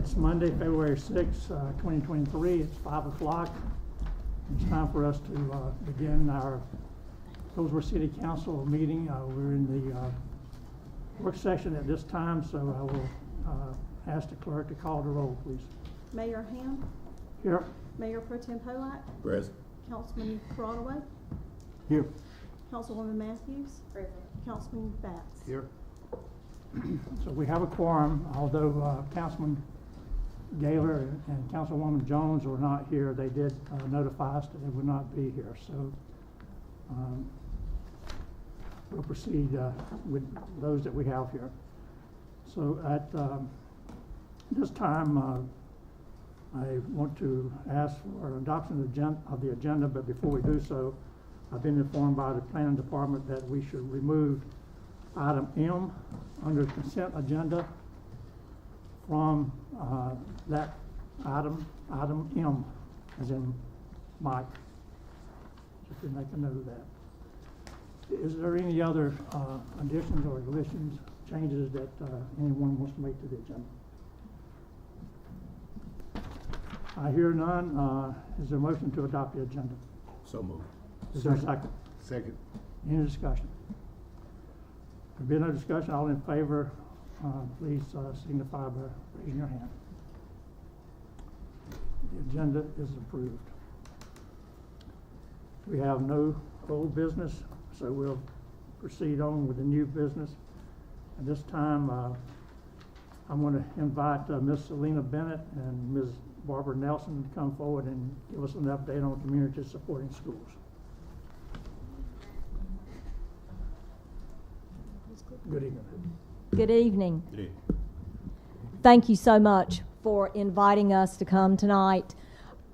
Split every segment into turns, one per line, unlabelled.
It's Monday, February 6th, 2023. It's 5 o'clock. It's time for us to begin our Goldsboro City Council meeting. We're in the work session at this time, so I will ask the clerk to call the roll, please.
Mayor Ham.
Here.
Mayor Pro Tem Polak.
Present.
Councilman Broadway.
Here.
Councilwoman Matthews. Present. Councilman Batts.
Here. So we have a quorum, although Councilman Gaylor and Councilwoman Jones were not here. They did notify us that they would not be here. So we'll proceed with those that we have here. So at this time, I want to ask for adoption of the agenda, but before we do so, I've been informed by the planning department that we should remove item M under consent agenda from that item M, as in Mike. Just to make a note of that. Is there any other additions or deletions, changes that anyone wants to make to the agenda? I hear none. Is there a motion to adopt the agenda?
So moved.
Is there a second?
Second.
Any discussion? There be no discussion. All in favor, please signify by raising your hand. The agenda is approved. We have no old business, so we'll proceed on with the new business. At this time, I'm going to invite Ms. Selena Bennett and Ms. Barbara Nelson to come forward and give us an update on community supporting schools. Good evening.
Good evening.
Good evening.
Thank you so much for inviting us to come tonight.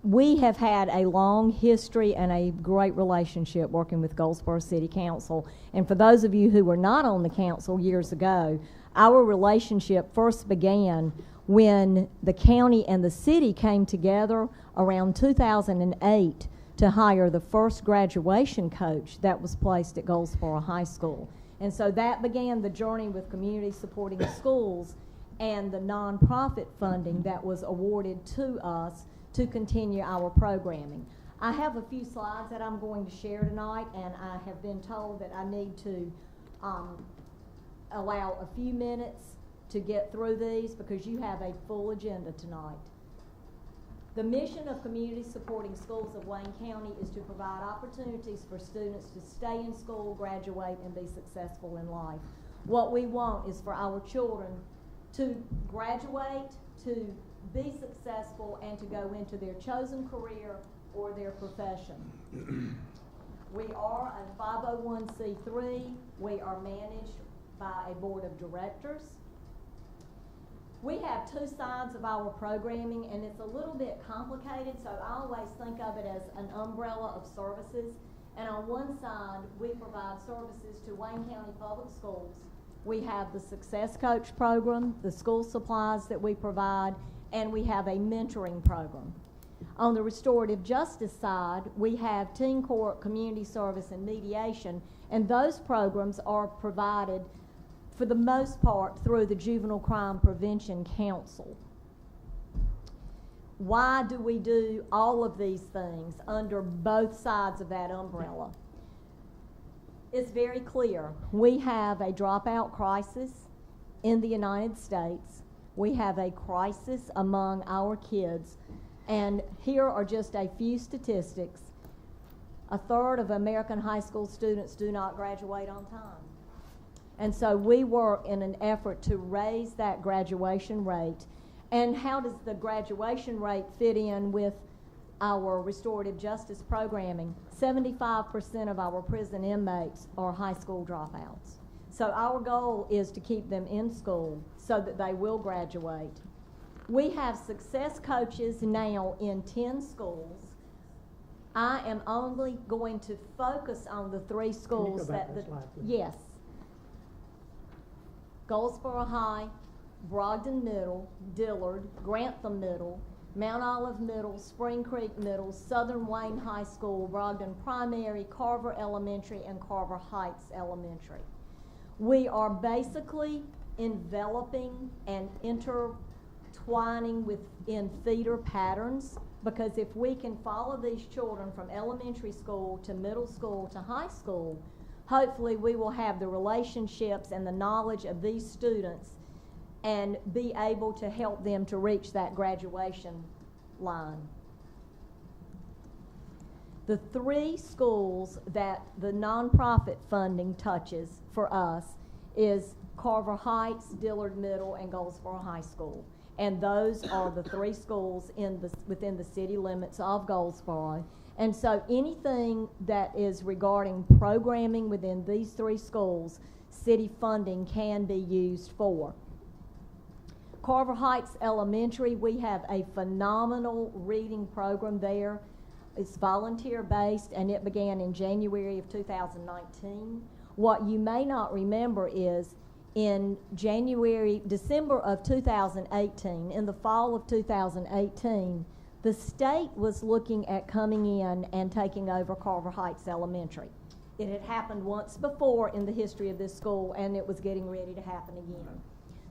We have had a long history and a great relationship working with Goldsboro City Council. And for those of you who were not on the council years ago, our relationship first began when the county and the city came together around 2008 to hire the first graduation coach that was placed at Goldsboro High School. And so that began the journey with community supporting schools and the nonprofit funding that was awarded to us to continue our programming. I have a few slides that I'm going to share tonight, and I have been told that I need to allow a few minutes to get through these because you have a full agenda tonight. The mission of Community Supporting Schools of Wayne County is to provide opportunities for students to stay in school, graduate, and be successful in life. What we want is for our children to graduate, to be successful, and to go into their chosen career or their profession. We are a 501c3. We are managed by a board of directors. We have two sides of our programming, and it's a little bit complicated, so I always think of it as an umbrella of services. And on one side, we provide services to Wayne County Public Schools. We have the Success Coach program, the school supplies that we provide, and we have a mentoring program. On the restorative justice side, we have teen court, community service, and mediation, and those programs are provided for the most part through the Juvenile Crime Prevention Council. Why do we do all of these things under both sides of that umbrella? It's very clear. We have a dropout crisis in the United States. We have a crisis among our kids. And here are just a few statistics. 1/3 of American high school students do not graduate on time. And so we work in an effort to raise that graduation rate. And how does the graduation rate fit in with our restorative justice programming? 75% of our prison inmates are high school dropouts. So our goal is to keep them in school so that they will graduate. We have success coaches now in 10 schools. I am only going to focus on the 3 schools that yes. Goldsboro High, Brogdon Middle, Dillard, Grantham Middle, Mount Olive Middle, Spring Creek Middle, Southern Wayne High School, Brogdon Primary, Carver Elementary, and Carver Heights Elementary. We are basically enveloping and intertwining within feeder patterns, because if we can follow these children from elementary school to middle school to high school, hopefully we will have the relationships and the knowledge of these students and be able to help them to reach that graduation line. The three schools that the nonprofit funding touches for us is Carver Heights, Dillard Middle, and Goldsboro High School. And those are the three schools within the city limits of Goldsboro. And so anything that is regarding programming within these three schools, city funding can be used for. Carver Heights Elementary, we have a phenomenal reading program there. It's volunteer-based, and it began in January of 2019. What you may not remember is in December of 2018, in the fall of 2018, the state was looking at coming in and taking over Carver Heights Elementary. It had happened once before in the history of this school, and it was getting ready to happen again.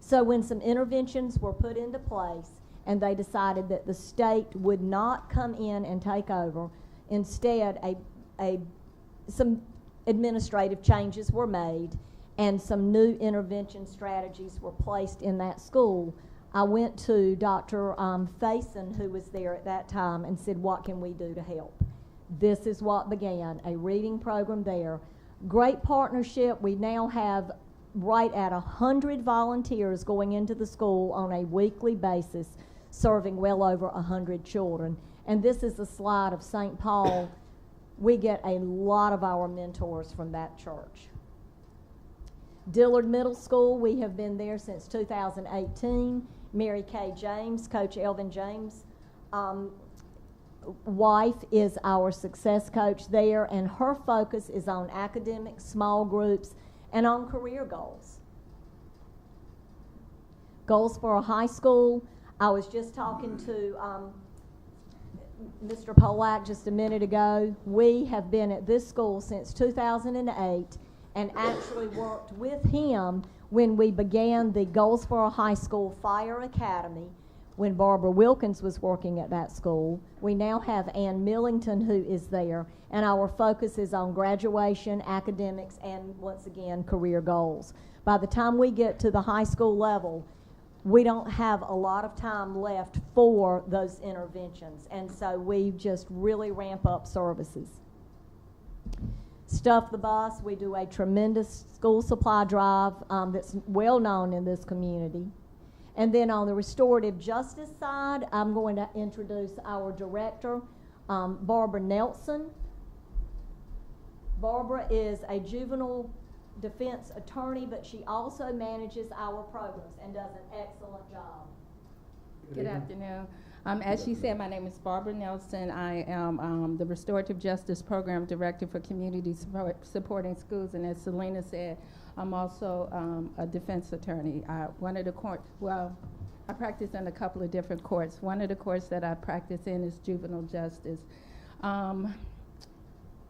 So when some interventions were put into place, and they decided that the state would not come in and take over, instead some administrative changes were made, and some new intervention strategies were placed in that school. I went to Dr. Faison, who was there at that time, and said, what can we do to help? This is what began, a reading program there. Great partnership. We now have right at 100 volunteers going into the school on a weekly basis, serving well over 100 children. And this is a slide of St. Paul. We get a lot of our mentors from that church. Dillard Middle School, we have been there since 2018. Mary Kay James, Coach Elvin James' wife is our success coach there, and her focus is on academics, small groups, and on career goals. Goldsboro High School, I was just talking to Mr. Polak just a minute ago. We have been at this school since 2008 and actually worked with him when we began the Goldsboro High School Fire Academy when Barbara Wilkins was working at that school. We now have Ann Millington who is there, and our focus is on graduation, academics, and once again, career goals. By the time we get to the high school level, we don't have a lot of time left for those interventions, and so we just really ramp up services. Stuff the Bus, we do a tremendous school supply drive that's well known in this community. And then on the restorative justice side, I'm going to introduce our director, Barbara Nelson. Barbara is a juvenile defense attorney, but she also manages our programs and does an excellent job.
Good afternoon. As she said, my name is Barbara Nelson. I am the Restorative Justice Program Director for Community Supporting Schools, and as Selena said, I'm also a defense attorney. I practice in a couple of different courts. One of the courts that I practice in is juvenile justice.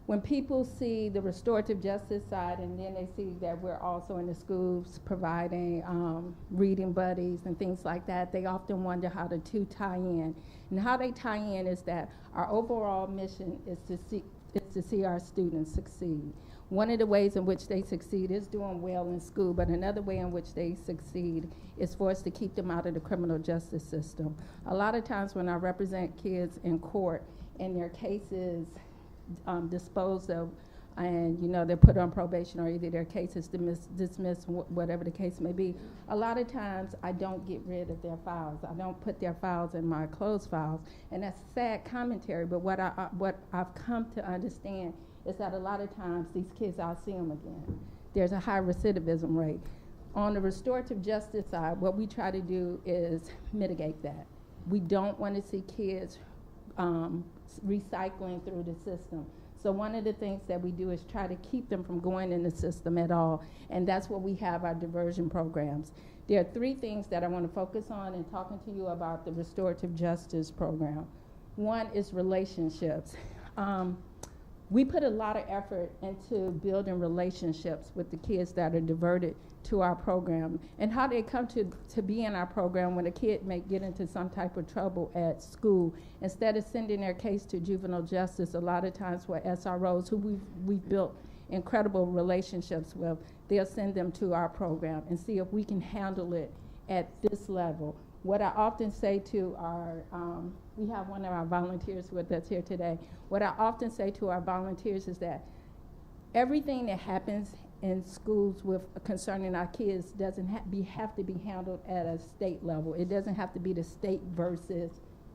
When people see the restorative justice side and then they see that we're also in the schools providing reading buddies and things like that, they often wonder how the two tie in. And how they tie in is that our overall mission is to see our students succeed. One of the ways in which they succeed is doing well in school, but another way in which they succeed is for us to keep them out of the criminal justice system. A lot of times when I represent kids in court and their cases disposed of, and they're put on probation or either their case is dismissed, whatever the case may be, a lot of times I don't get rid of their files. I don't put their files in my closed files, and that's sad commentary, but what I've come to understand is that a lot of times these kids, I'll see them again. There's a high recidivism rate. On the restorative justice side, what we try to do is mitigate that. We don't want to see kids recycling through the system. So one of the things that we do is try to keep them from going in the system at all, and that's what we have our diversion programs. There are three things that I want to focus on in talking to you about the restorative justice program. One is relationships. we put a lot of effort into building relationships with the kids that are diverted to our program, and how they come to be in our program when a kid may get into some type of trouble at school. Instead of sending their case to juvenile justice, a lot of times with SROs who we've built incredible relationships with, they'll send them to our program and see if we can handle it at this level. What I often say to our, we have one of our volunteers with us here today. What I often say to our volunteers is that everything that happens in schools with concerning our kids doesn't have to be handled at a state level. It doesn't have to be the state versus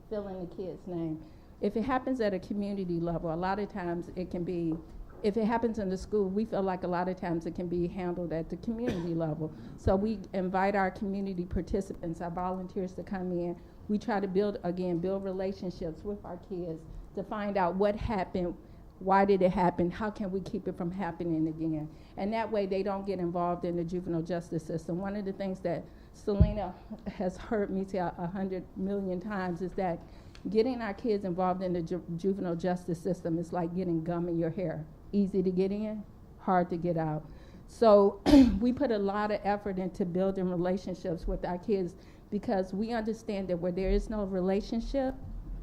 filling the kid's name. If it happens at a community level, a lot of times it can be, if it happens in the school, we feel like a lot of times it can be handled at the community level. So we invite our community participants, our volunteers to come in. We try to build relationships with our kids to find out what happened, why did it happen, how can we keep it from happening again. And that way they don't get involved in the juvenile justice system. One of the things that Selena has heard me say 100 million times is that getting our kids involved in the juvenile justice system is like getting gum in your hair. Easy to get in, hard to get out. So we put a lot of effort into building relationships with our kids because we understand that where there is no relationship,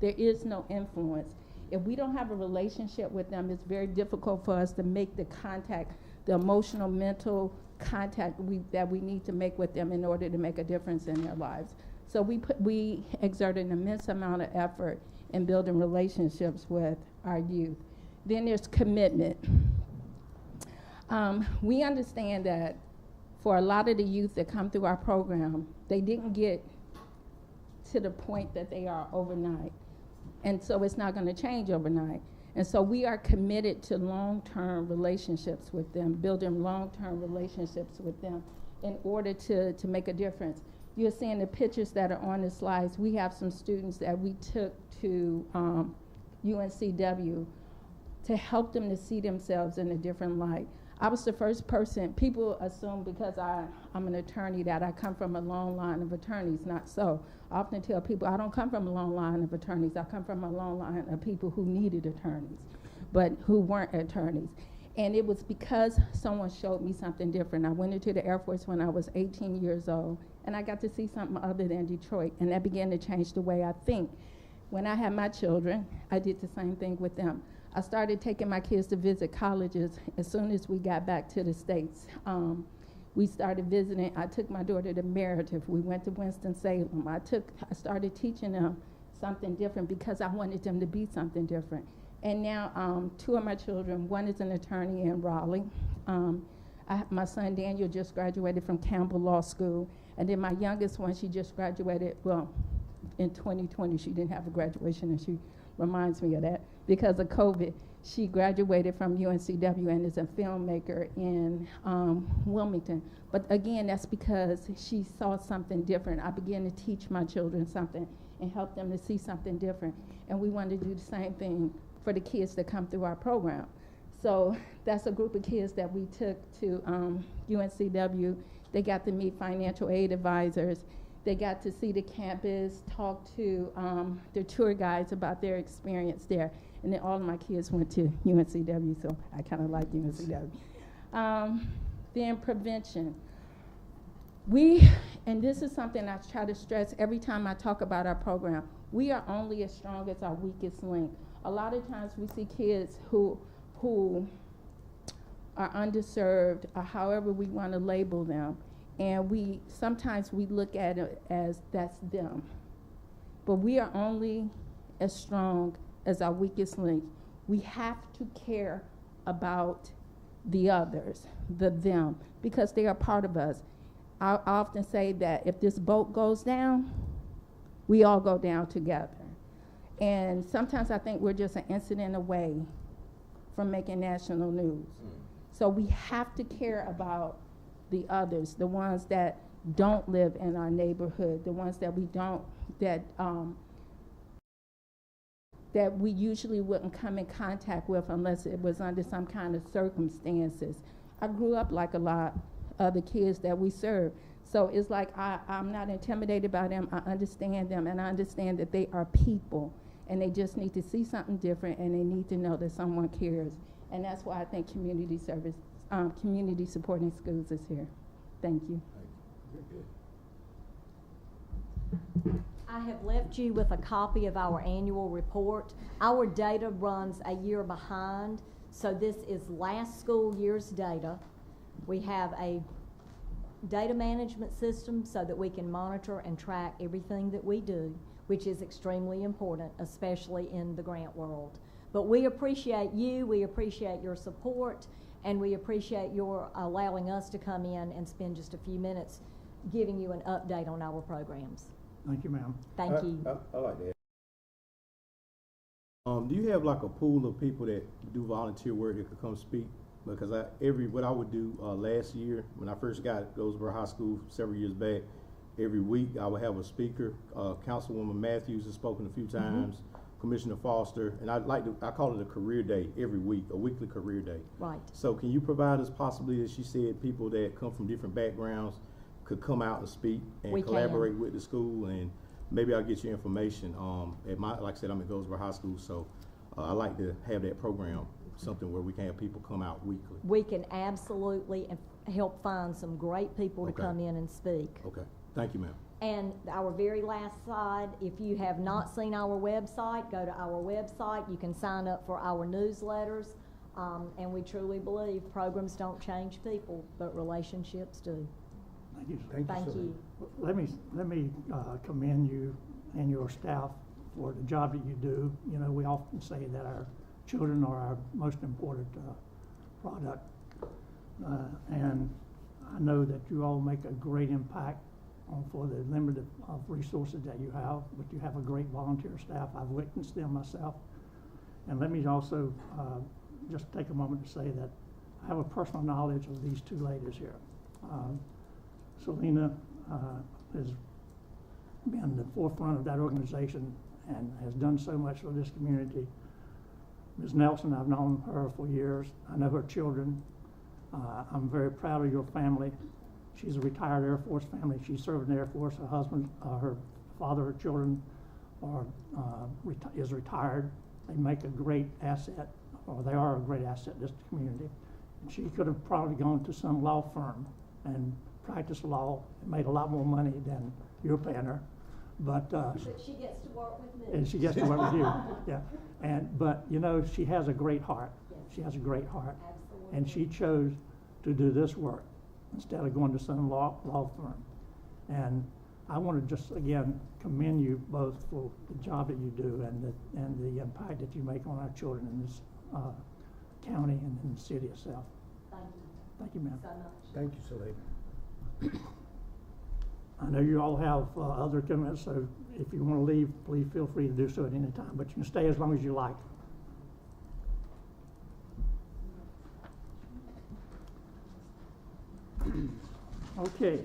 there is no influence. If we don't have a relationship with them, it's very difficult for us to make the contact, the emotional, mental contact that we need to make with them in order to make a difference in their lives. So we exert an immense amount of effort in building relationships with our youth. Then there's commitment. We understand that for a lot of the youth that come through our program, they didn't get to the point that they are overnight. And so it's not going to change overnight. And so we are committed to long-term relationships with them, building long-term relationships with them in order to make a difference. You're seeing the pictures that are on the slides. We have some students that we took to UNCW to help them to see themselves in a different light. I was the first person, people assume because I'm an attorney that I come from a long line of attorneys, not so. I often tell people I don't come from a long line of attorneys, I come from a long line of people who needed attorneys, but who weren't attorneys. And it was because someone showed me something different. I went into the Air Force when I was 18 years old, and I got to see something other than Detroit, and that began to change the way I think. When I had my children, I did the same thing with them. I started taking my kids to visit colleges as soon as we got back to the States. We started visiting. I took my daughter to Meredith. We went to Winston-Salem. I started teaching them something different because I wanted them to be something different. And now 2 of my children, one is an attorney in Raleigh. My son Daniel just graduated from Campbell Law School. And then my youngest one, she just graduated, well, in 2020, she didn't have a graduation, and she reminds me of that because of COVID. She graduated from UNCW and is a filmmaker in Wilmington. But again, that's because she saw something different. I began to teach my children something and help them to see something different. And we wanted to do the same thing for the kids that come through our program. So that's a group of kids that we took to UNCW. They got to meet financial aid advisors. They got to see the campus, talk to the tour guides about their experience there. And then all of my kids went to UNCW, so I kind of like UNCW. Then prevention. And this is something I try to stress every time I talk about our program, we are only as strong as our weakest link. A lot of times we see kids who are underserved, or however we want to label them, and sometimes we look at it as that's them. But we are only as strong as our weakest link. We have to care about the others, the them, because they are part of us. I often say that if this boat goes down, we all go down together. And sometimes I think we're just an incident away from making national news. So we have to care about the others, the ones that don't live in our neighborhood, the ones that that we usually wouldn't come in contact with unless it was under some kind of circumstances. I grew up like a lot of the kids that we serve. So it's like I'm not intimidated by them. I understand them, and I understand that they are people. and they just need to see something different, and they need to know that someone cares. And that's why I think community service, community supporting schools is here. Thank you.
I have left you with a copy of our annual report. Our data runs a year behind, so this is last school year's data. We have a data management system so that we can monitor and track everything that we do, which is extremely important, especially in the grant world. But we appreciate you, we appreciate your support, and we appreciate your allowing us to come in and spend just a few minutes giving you an update on our programs.
Thank you, ma'am.
Thank you.
I like that. Do you have like a pool of people that do volunteer work that could come speak? Because what I would do last year when I first got Goldsboro High School several years back, every week I would have a speaker. Councilwoman Matthews has spoken a few times. Commissioner Foster, and I call it a career day every week, a weekly career day.
Right.
So can you provide us possibly, as she said, people that come from different backgrounds could come out and speak and
We
collaborate
can.
with the school, and maybe I'll get you information. Like I said, I'm at Goldsboro High School, so I like to have that program, something where we can have people come out weekly.
We can absolutely help find some great people to
Okay.
come in and speak.
Okay, thank you, ma'am.
And our very last slide, if you have not seen our website, go to our website. You can sign up for our newsletters. And we truly believe programs don't change people, but relationships do.
Thank you.
Thank you.
Let me commend you and your staff for the job that you do. You know, we often say that our children are our most important product. And I know that you all make a great impact for the limited of resources that you have, but you have a great volunteer staff. I've witnessed them myself. And let me also just take a moment to say that I have a personal knowledge of these two ladies here. Selena has been the forefront of that organization and has done so much for this community. Ms. Nelson, I've known her for years. I know her children. I'm very proud of your family. She's a retired Air Force family. She served in the Air Force. Her husband, her father, her children is retired. They make a great asset, or they are a great asset to this community. And she could have probably gone to some law firm and practiced law and made a lot more money than you're paying her. But
she gets to work with me.
and she gets to work with you. Yeah. But you know, she has a great heart.
Yes.
She has a great heart.
Absolutely.
And she chose to do this work instead of going to some law firm. And I want to just again commend you both for the job that you do and the impact that you make on our children in this county and in the city itself.
Thank you
Thank you, ma'am.
so much.
Thank you, Selena.
I know you all have other commitments, so if you want to leave, please feel free to do so at any time, but you can stay as long as you like. Okay,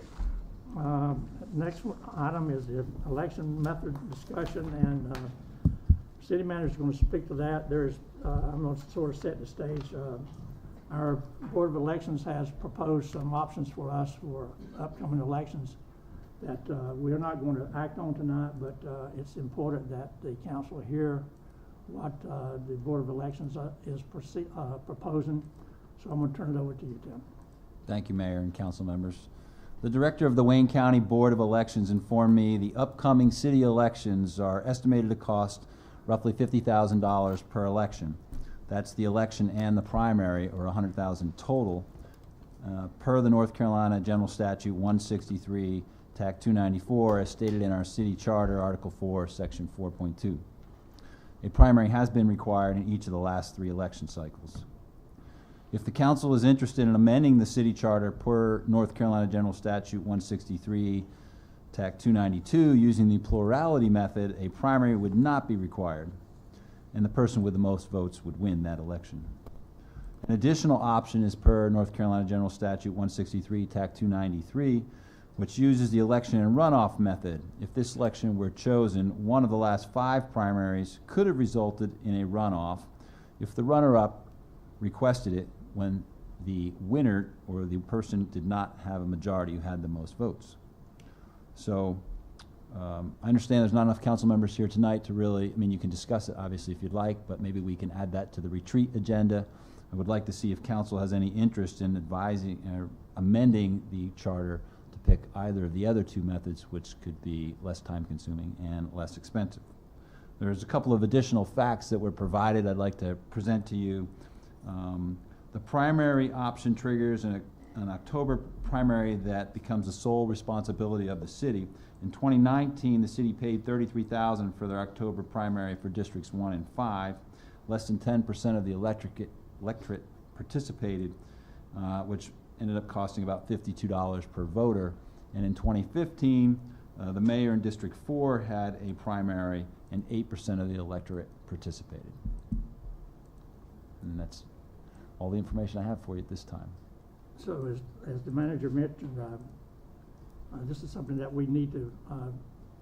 next item is the election method discussion, and city manager is going to speak to that. I'm going to sort of set the stage. Our Board of Elections has proposed some options for us for upcoming elections that we are not going to act on tonight, but it's important that the council hear what the Board of Elections is proposing. So I'm going to turn it over to you, Tim.
Thank you, Mayor and council members. The director of the Wayne County Board of Elections informed me the upcoming city elections are estimated to cost roughly $50,000 per election. That's the election and the primary, or $100,000 total, per the North Carolina General Statute 163, TAC 294, as stated in our city charter, Article 4, Section 4.2. A primary has been required in each of the last 3 election cycles. If the council is interested in amending the city charter per North Carolina General Statute 163, TAC 292, using the plurality method, a primary would not be required, and the person with the most votes would win that election. An additional option is per North Carolina General Statute 163, TAC 293, which uses the election and runoff method. If this election were chosen, one of the last 5 primaries could have resulted in a runoff if the runner-up requested it when the winner or the person did not have a majority who had the most votes. So I understand there's not enough council members here tonight to really, I mean, you can discuss it obviously if you'd like, but maybe we can add that to the retreat agenda. I would like to see if council has any interest in advising or amending the charter to pick either of the other two methods, which could be less time consuming and less expensive. There's a couple of additional facts that were provided I'd like to present to you. The primary option triggers an October primary that becomes the sole responsibility of the city. In 2019, the city paid $33,000 for their October primary for districts 1 and 5. Less than 10% of the electorate participated, which ended up costing about $52 per voter. And in 2015, the mayor in District 4 had a primary, and 8% of the electorate participated. And that's all the information I have for you at this time.
So as the manager mentioned, this is something that we need to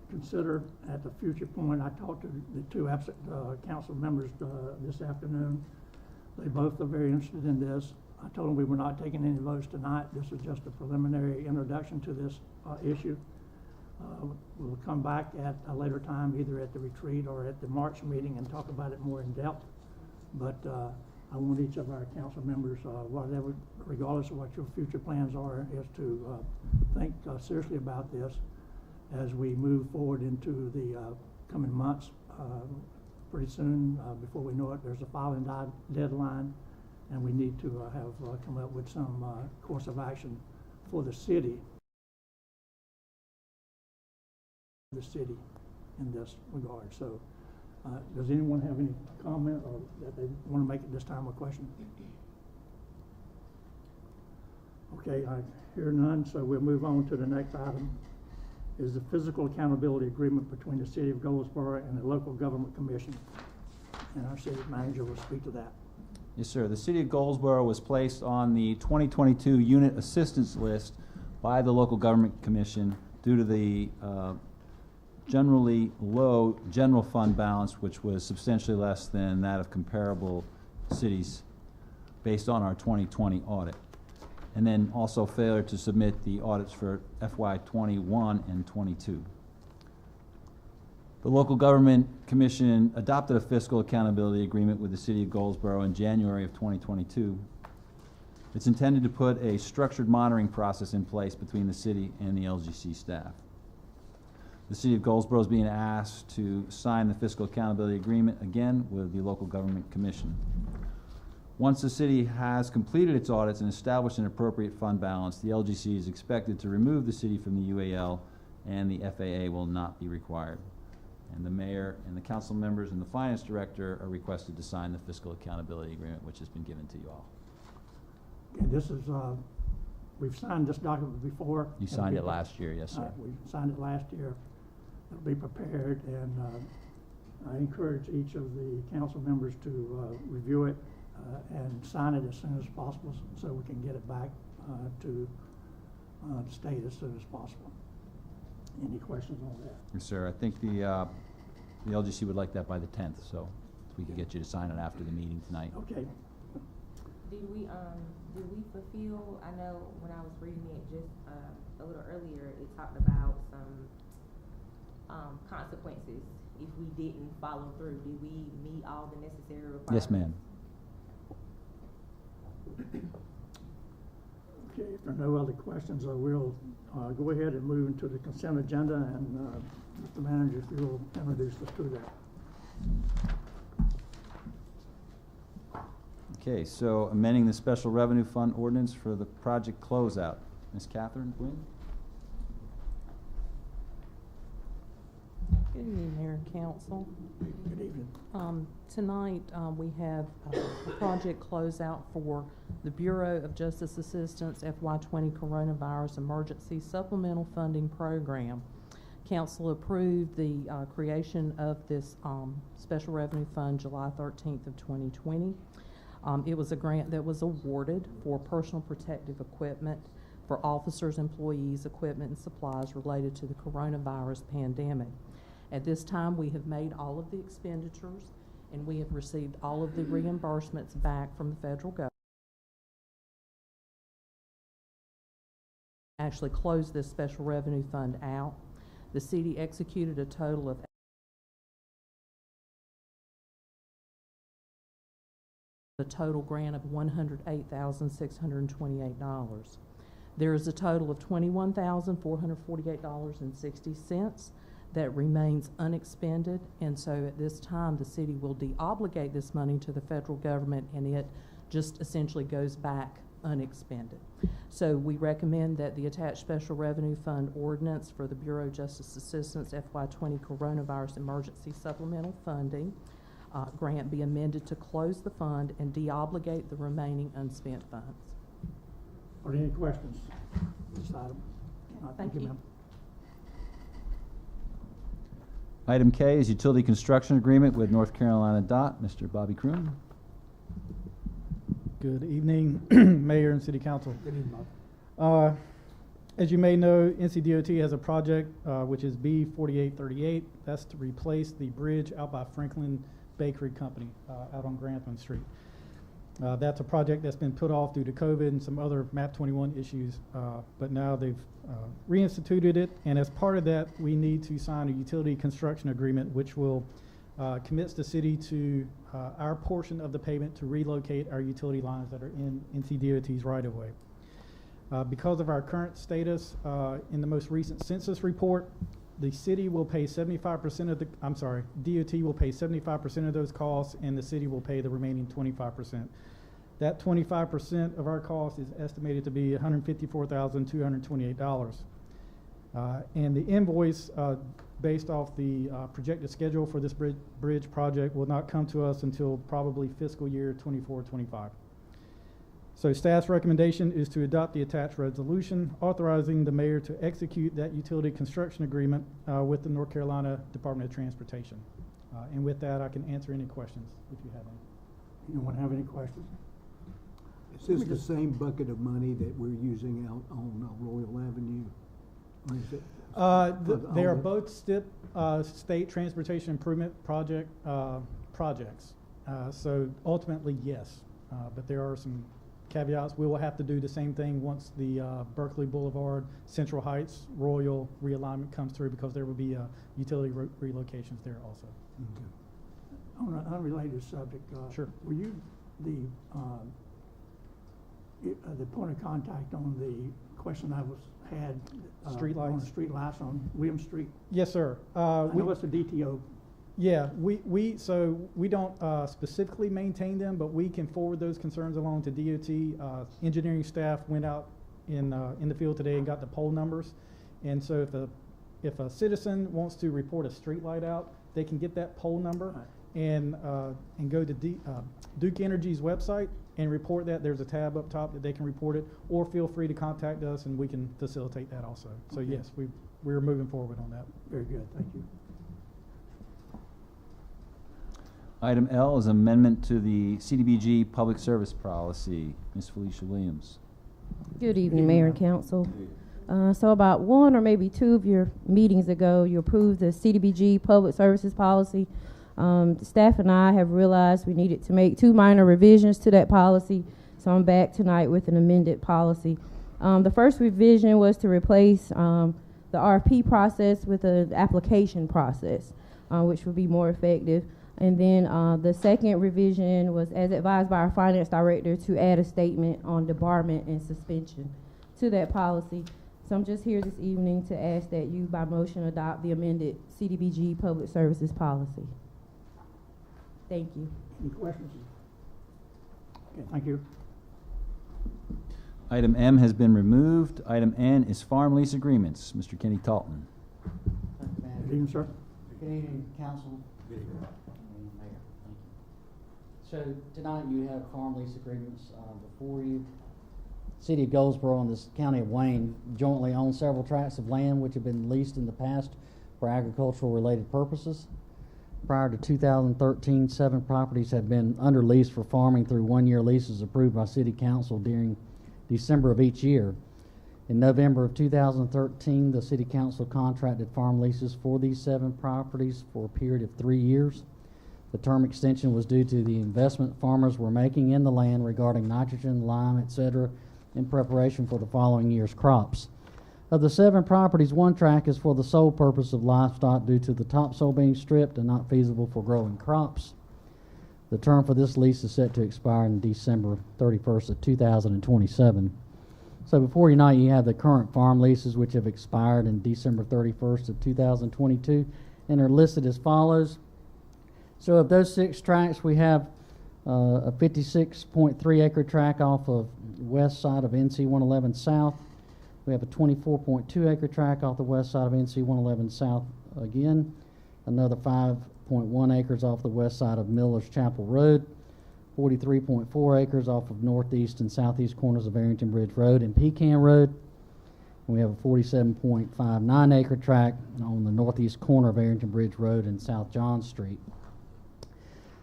consider at the future point. I talked to the two absent council members this afternoon. They both are very interested in this. I told them we were not taking any votes tonight. This is just a preliminary introduction to this issue. We'll come back at a later time, either at the retreat or at the March meeting, and talk about it more in depth. But I want each of our council members, whatever, regardless of what your future plans are, is to think seriously about this as we move forward into the coming months. Pretty soon, before we know it, there's a filing deadline, and we need to have come up with some course of action for the city in this regard. So does anyone have any comment or that they want to make at this time or question? Okay, I hear none, so we'll move on to the next item. Is the physical accountability agreement between the city of Goldsboro and the local government commission. And our city manager will speak to that.
Yes, sir. The city of Goldsboro was placed on the 2022 unit assistance list by the local government commission due to the generally low general fund balance, which was substantially less than that of comparable cities based on our 2020 audit. And then also failure to submit the audits for FY21 and 22. The local government commission adopted a fiscal accountability agreement with the city of Goldsboro in January of 2022. It's intended to put a structured monitoring process in place between the city and the LGC staff. The city of Goldsboro is being asked to sign the fiscal accountability agreement again with the local government commission. Once the city has completed its audits and established an appropriate fund balance, the LGC is expected to remove the city from the UAL, and the FAA will not be required. And the mayor and the council members and the finance director are requested to sign the fiscal accountability agreement, which has been given to you all.
And this is, we've signed this document before.
You signed it last year, yes, sir.
We signed it last year. It'll be prepared, and I encourage each of the council members to review it and sign it as soon as possible so we can get it back to the state as soon as possible. Any questions on that?
Yes, sir. I think the LGC would like that by the 10th, so we could get you to sign it after the meeting tonight.
Okay.
Did we fulfill, I know when I was reading it just a little earlier, it talked about some consequences if we didn't follow through. Did we meet all the necessary requirements?
Yes, ma'am.
Okay, if there are no other questions, I will go ahead and move into the consent agenda, and Mr. Manager, if you will introduce us to that.
Okay, so amending the special revenue fund ordinance for the project closeout. Ms. Catherine Quinn?
Good evening, Mayor and Council.
Good evening.
Tonight, we have a project closeout for the Bureau of Justice Assistance FY20 Coronavirus Emergency Supplemental Funding Program. Council approved the creation of this special revenue fund July 13th of 2020. It was a grant that was awarded for personal protective equipment for officers, employees, equipment, and supplies related to the coronavirus pandemic. At this time, we have made all of the expenditures, and we have received all of the reimbursements back from the federal government. Actually close this special revenue fund out. The city executed a total of a total grant of $108,628. There is a total of $21,448.60 that remains unexpended, and so at this time, the city will deobligate this money to the federal government, and it just essentially goes back unexpended. So we recommend that the attached special revenue fund ordinance for the Bureau of Justice Assistance FY20 Coronavirus Emergency Supplemental Funding grant be amended to close the fund and deobligate the remaining unspent funds.
Are there any questions on this item?
Thank you.
ma'am.
Item K is utility construction agreement with North Carolina DOT. Mr. Bobby Croom.
Good evening, Mayor and City Council.
Good evening, Bob.
As you may know, NCDOT has a project which is B4838. That's to replace the bridge out by Franklin Bakery Company out on Grantham Street. That's a project that's been put off due to COVID and some other MAP 21 issues, but now they've reinstituted it, and as part of that, we need to sign a utility construction agreement which will commits the city to our portion of the payment to relocate our utility lines that are in NCDOT's right-of-way. Because of our current status, in the most recent census report, the city will pay 75% of the, DOT will pay 75% of those costs, and the city will pay the remaining 25%. That 25% of our cost is estimated to be $154,228. And the invoice, based off the projected schedule for this bridge project, will not come to us until probably fiscal year 24-25. So staff's recommendation is to adopt the attached resolution authorizing the mayor to execute that utility construction agreement with the North Carolina Department of Transportation. And with that, I can answer any questions if you have any.
Anyone have any questions?
Is this the same bucket of money that we're using out on Royal Avenue? Or is it?
They are both state transportation improvement projects. So ultimately, yes, but there are some caveats. We will have to do the same thing once the Berkeley Boulevard, Central Heights, Royal realignment comes through, because there will be utility relocations there also.
Okay.
On an unrelated subject,
Sure.
were you the point of contact on the question I had
Street
on
lights?
the street lights on William Street?
Yes, sir.
I know it's the DTO.
Yeah, we don't specifically maintain them, but we can forward those concerns along to DOT. Engineering staff went out in the field today and got the pole numbers, and so if a citizen wants to report a street light out, they can get that pole number and go to Duke Energy's website and report that. There's a tab up top that they can report it, or feel free to contact us and we can facilitate that also. So
Okay.
yes, we're moving forward on that.
Very good, thank you.
Item L is amendment to the CDBG public service policy. Ms. Felicia Williams.
Good evening, Mayor and Council. So about one or maybe two of your meetings ago, you approved the CDBG public services policy. The staff and I have realized we needed to make two minor revisions to that policy, so I'm back tonight with an amended policy. The first revision was to replace the RFP process with an application process, which would be more effective. And then the second revision was, as advised by our finance director, to add a statement on debarment and suspension to that policy. So I'm just here this evening to ask that you, by motion, adopt the amended CDBG public services policy. Thank you.
Any questions? Okay, thank you.
Item M has been removed. Item N is farm lease agreements. Mr. Kenny Talton.
Good evening, sir.
Good evening, council.
Good evening.
Good evening, Mayor. Thank you. So tonight you have farm lease agreements before you. City of Goldsboro and the County of Wayne jointly own several tracts of land which have been leased in the past for agricultural related purposes. Prior to 2013, 7 properties have been under lease for farming through 1-year leases approved by City Council during December of each year. In November of 2013, the City Council contracted farm leases for these 7 properties for a period of 3 years. The term extension was due to the investment farmers were making in the land regarding nitrogen, lime, etc., in preparation for the following year's crops. Of the 7 properties, 1 tract is for the sole purpose of livestock due to the topsoil being stripped and not feasible for growing crops. The term for this lease is set to expire on December 31st of 2027. So before you know it, you have the current farm leases which have expired in December 31st of 2022 and are listed as follows. So of those 6 tracts, we have a 56.3 acre tract off of west side of NC 111 South. We have a 24.2 acre tract off the west side of NC 111 South again. Another 5.1 acres off the west side of Miller's Chapel Road. 43.4 acres off of northeast and southeast corners of Arrington Bridge Road and Pecan Road. And we have a 47.59 acre tract on the northeast corner of Arrington Bridge Road and South John Street.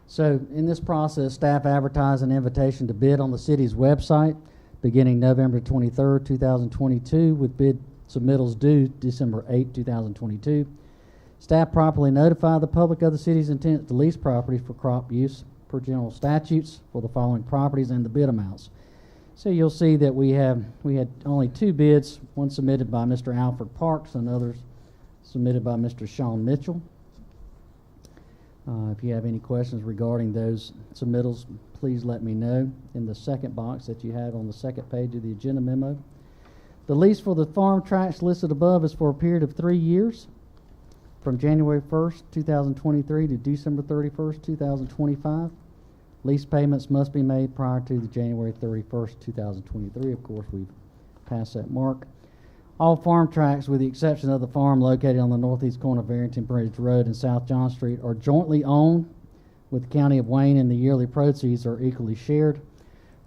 So in this process, staff advertised an invitation to bid on the city's website beginning November 23rd, 2022, with bid submittals due December 8, 2022. Staff properly notified the public of the city's intent to lease properties for crop use per general statutes for the following properties and the bid amounts. So you'll see that we had only 2 bids, one submitted by Mr. Alfred Parks and others submitted by Mr. Sean Mitchell. If you have any questions regarding those submittals, please let me know in the second box that you have on the second page of the agenda memo. The lease for the farm tracts listed above is for a period of 3 years, from January 1st, 2023 to December 31st, 2025. Lease payments must be made prior to the January 31st, 2023. Of course, we've passed that mark. All farm tracts, with the exception of the farm located on the northeast corner of Arrington Bridge Road and South John Street, are jointly owned with the County of Wayne, and the yearly proceeds are equally shared.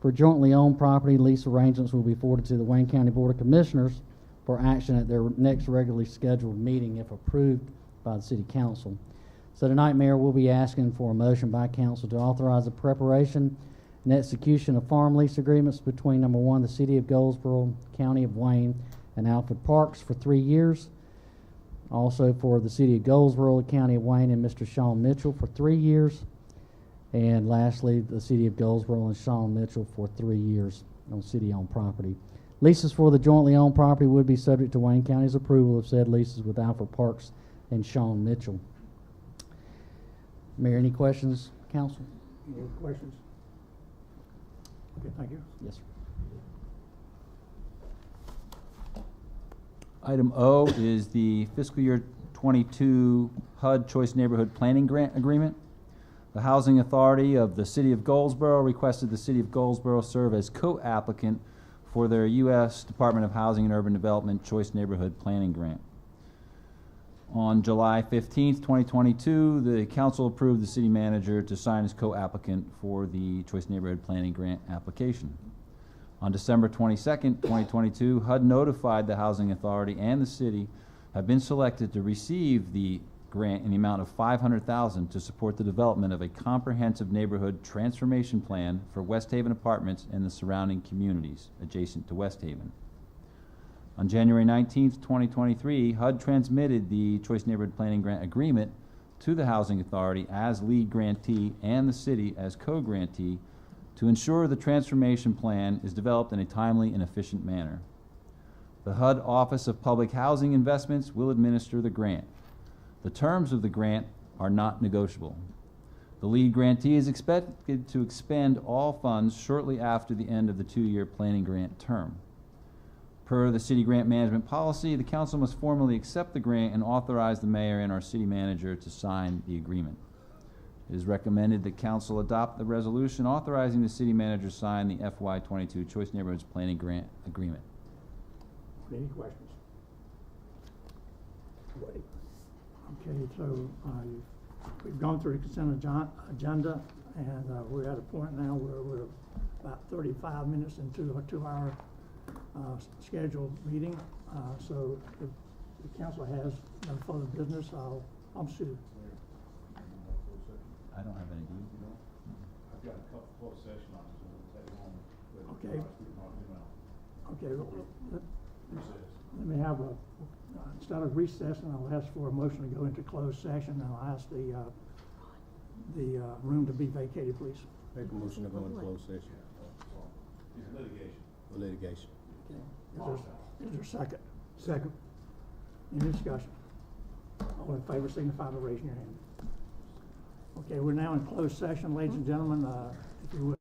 For jointly owned property, lease arrangements will be forwarded to the Wayne County Board of Commissioners for action at their next regularly scheduled meeting if approved by the City Council. So tonight, Mayor, we'll be asking for a motion by Council to authorize the preparation and execution of farm lease agreements between, number 1, the City of Goldsboro, County of Wayne, and Alfred Parks for 3 years. Also for the City of Goldsboro, the County of Wayne, and Mr. Sean Mitchell for 3 years. And lastly, the City of Goldsboro and Sean Mitchell for 3 years on city-owned property. Leases for the jointly owned property would be subject to Wayne County's approval of said leases with Alfred Parks and Sean Mitchell. Mayor, any questions, Council?
Any questions? Okay, thank you.
Yes, sir.
Item O is the fiscal year 22 HUD Choice Neighborhood Planning Grant Agreement. The Housing Authority of the City of Goldsboro requested the City of Goldsboro serve as co-applicant for their U.S. Department of Housing and Urban Development Choice Neighborhood Planning Grant. On July 15th, 2022, the council approved the city manager to sign as co-applicant for the Choice Neighborhood Planning Grant application. On December 22nd, 2022, HUD notified the Housing Authority and the city have been selected to receive the grant in the amount of $500,000 to support the development of a comprehensive neighborhood transformation plan for West Haven apartments and the surrounding communities adjacent to West Haven. On January 19th, 2023, HUD transmitted the Choice Neighborhood Planning Grant Agreement to the Housing Authority as lead grantee and the city as co-grantee to ensure the transformation plan is developed in a timely and efficient manner. The HUD Office of Public Housing Investments will administer the grant. The terms of the grant are not negotiable. The lead grantee is expected to expend all funds shortly after the end of the 2-year planning grant term. Per the city grant management policy, the council must formally accept the grant and authorize the mayor and our city manager to sign the agreement. It is recommended that council adopt the resolution authorizing the city manager to sign the FY22 Choice Neighborhoods Planning Grant Agreement.
Any questions? Okay, so we've gone through the consent agenda, and we're at a point now where we're about 35 minutes into a 2-hour scheduled meeting. So if the council has no further business, I'll sue.
I don't have any.
I've got a couple closed session items we'll take on.
Okay. Okay, well, let me have instead of recessing, I'll ask for a motion to go into closed session, and I'll ask the room to be vacated, please.
Make a motion to go into closed session. Litigation.
Okay. Is there a second?
Second.
Any discussion? All in favor signify by raising your hand. Okay, we're now in closed session, ladies and gentlemen. If you would.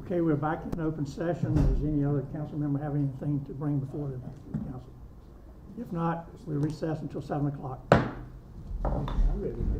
Okay, we're back in open session. Does any other council member have anything to bring before the council? If not, we recess until 7 o'clock.
I'm ready to